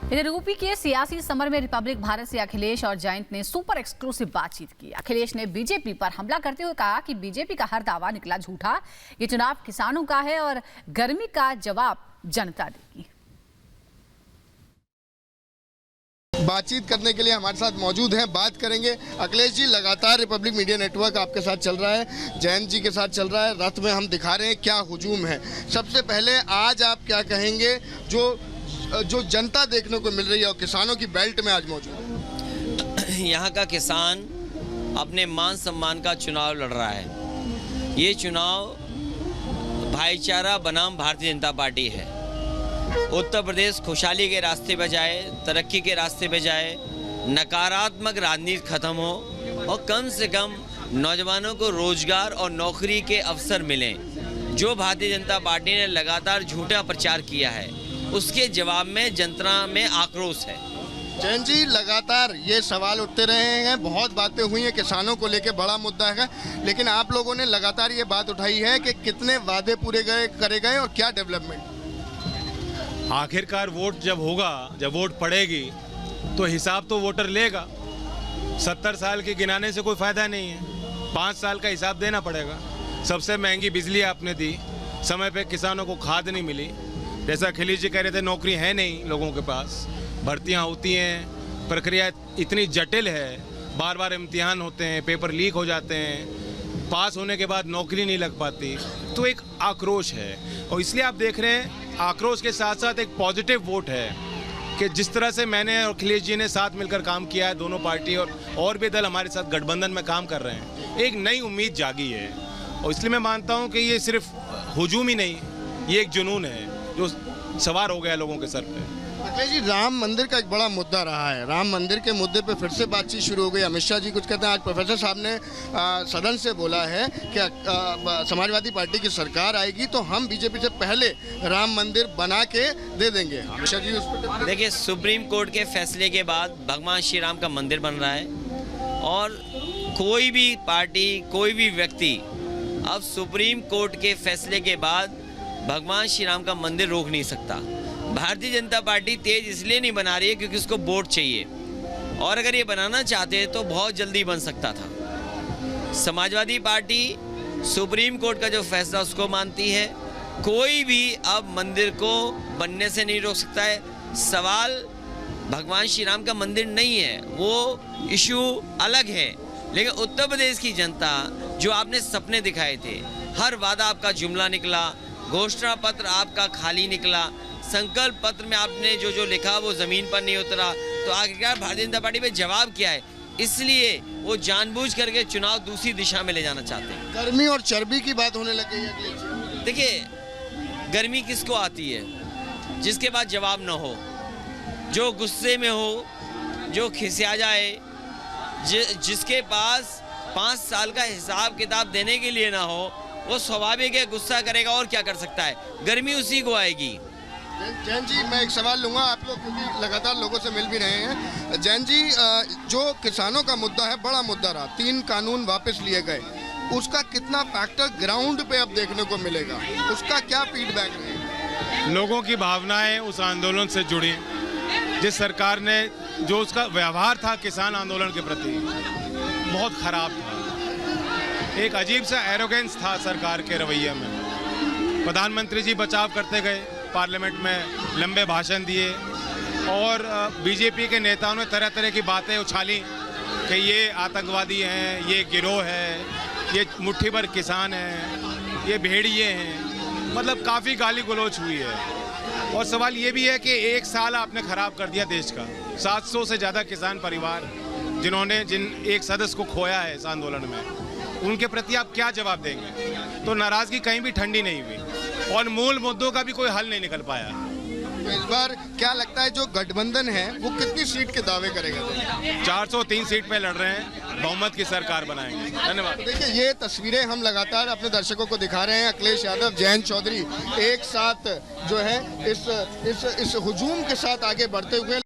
इधर यूपी के सियासी समर में रिपब्लिक भारत से अखिलेश और जयंत ने सुपर एक्सक्लूसिव बातचीत की। अखिलेश ने बीजेपी पर हमला करते हुए कहा कि बीजेपी का हर दावा निकला झूठा। ये चुनाव किसानों का है और गर्मी का जवाब जनता देगी। बातचीत करने के लिए हमारे साथ मौजूद हैं, बात करेंगे। अखिलेश जी, लगातार रिपब्लिक मीडिया नेटवर्क आपके साथ चल रहा है, जयंत जी के साथ चल रहा है, रथ में हम दिखा रहे हैं क्या हुजूम है। सबसे पहले आज आप क्या कहेंगे जो जनता देखने को मिल रही है और किसानों की बेल्ट में आज मौजूद है? यहाँ का किसान अपने मान सम्मान का चुनाव लड़ रहा है। ये चुनाव भाईचारा बनाम भारतीय जनता पार्टी है। उत्तर प्रदेश खुशहाली के रास्ते पे जाए, तरक्की के रास्ते पे जाए, नकारात्मक राजनीति खत्म हो और कम से कम नौजवानों को रोजगार और नौकरी के अवसर मिलें। जो भारतीय जनता पार्टी ने लगातार झूठा प्रचार किया है, उसके जवाब में जनता में आक्रोश है। जैन जी, लगातार ये सवाल उठते रहे हैं, बहुत बातें हुई हैं, किसानों को लेकर बड़ा मुद्दा है, लेकिन आप लोगों ने लगातार ये बात उठाई है कि कितने वादे पूरे करे गए और क्या डेवलपमेंट। आखिरकार वोट जब होगा, जब वोट पड़ेगी तो हिसाब तो वोटर लेगा। 70 साल के गिनाने से कोई फायदा नहीं है, 5 साल का हिसाब देना पड़ेगा। सबसे महंगी बिजली आपने दी, समय पे किसानों को खाद नहीं मिली। जैसा अखिलेश जी कह रहे थे, नौकरी है नहीं लोगों के पास, भर्तियां होती हैं, प्रक्रिया इतनी जटिल है, बार बार इम्तिहान होते हैं, पेपर लीक हो जाते हैं, पास होने के बाद नौकरी नहीं लग पाती। तो एक आक्रोश है और इसलिए आप देख रहे हैं आक्रोश के साथ साथ एक पॉजिटिव वोट है कि जिस तरह से मैंने और अखिलेश जी ने साथ मिलकर काम किया है, दोनों पार्टी और भी दल हमारे साथ गठबंधन में काम कर रहे हैं, एक नई उम्मीद जागी है। और इसलिए मैं मानता हूं कि ये सिर्फ हुजूम ही नहीं, ये एक जुनून है जो सवार हो गया लोगों के सर पे। अखिलेश जी, राम मंदिर का एक बड़ा मुद्दा रहा है, राम मंदिर के मुद्दे पे फिर से बातचीत शुरू हो गई। अमित शाह जी कुछ कहते हैं। आज प्रोफेसर साहब ने सदन से बोला है कि समाजवादी पार्टी की सरकार आएगी तो हम बीजेपी से पहले राम मंदिर बना के दे देंगे। अमित शाह जी उस पर देखिए, सुप्रीम कोर्ट के फैसले के बाद भगवान श्री राम का मंदिर बन रहा है और कोई भी पार्टी, कोई भी व्यक्ति अब सुप्रीम कोर्ट के फैसले के बाद भगवान श्री राम का मंदिर रोक नहीं सकता। भारतीय जनता पार्टी तेज इसलिए नहीं बना रही है क्योंकि उसको वोट चाहिए, और अगर ये बनाना चाहते तो बहुत जल्दी बन सकता था। समाजवादी पार्टी सुप्रीम कोर्ट का जो फैसला उसको मानती है, कोई भी अब मंदिर को बनने से नहीं रोक सकता है। सवाल भगवान श्री राम का मंदिर नहीं है, वो इशू अलग है। लेकिन उत्तर प्रदेश की जनता, जो आपने सपने दिखाए थे, हर वादा आपका जुमला निकला, घोषणा पत्र आपका खाली निकला, संकल्प पत्र में आपने जो लिखा वो जमीन पर नहीं उतरा, तो आखिरकार भारतीय जनता पार्टी पे जवाब क्या है? इसलिए वो जानबूझ करके चुनाव दूसरी दिशा में ले जाना चाहते हैं। गर्मी और चर्बी की बात होने लगी है। देखिए, गर्मी किसको आती है? जिसके पास जवाब न हो, जो गुस्से में हो, जो खिसिया जाए, जिसके पास 5 साल का हिसाब किताब देने के लिए ना हो, वो स्वाभाविक है गुस्सा करेगा, और क्या कर सकता है? गर्मी उसी को आएगी। जैन जी, मैं एक सवाल लूंगा आप लोग, क्योंकि लगातार लोगों से मिल भी रहे हैं। जैन जी, जो किसानों का मुद्दा है, बड़ा मुद्दा रहा, 3 कानून वापस लिए गए, उसका कितना फैक्टर ग्राउंड पे अब देखने को मिलेगा? उसका क्या फीडबैक रहेगा? लोगों की भावनाएं उस आंदोलन से जुड़ी, जिस सरकार ने जो उसका व्यवहार था किसान आंदोलन के प्रति बहुत खराब था। एक अजीब सा एरोगेंस था सरकार के रवैये में। प्रधानमंत्री जी बचाव करते गए, पार्लियामेंट में लंबे भाषण दिए और बीजेपी के नेताओं ने तरह तरह की बातें उछाली कि ये आतंकवादी हैं, ये गिरोह है, ये मुट्ठी भर किसान हैं, ये भेड़िए हैं। मतलब काफ़ी गाली गलौज हुई है। और सवाल ये भी है कि 1 साल आपने ख़राब कर दिया देश का। 700 से ज़्यादा किसान परिवार जिन एक सदस्य को खोया है इस आंदोलन में, उनके प्रति आप क्या जवाब देंगे? तो नाराजगी कहीं भी ठंडी नहीं हुई और मूल मुद्दों का भी कोई हल नहीं निकल पाया। तो इस बार क्या लगता है जो गठबंधन है वो कितनी सीट के दावे करेगा? 403 सीट पे लड़ रहे हैं, बहुमत की सरकार बनाएंगे। धन्यवाद। देखिए, ये तस्वीरें हम लगातार अपने दर्शकों को दिखा रहे हैं। अखिलेश यादव, जयंत चौधरी एक साथ जो है इस हुजूम के साथ आगे बढ़ते हुए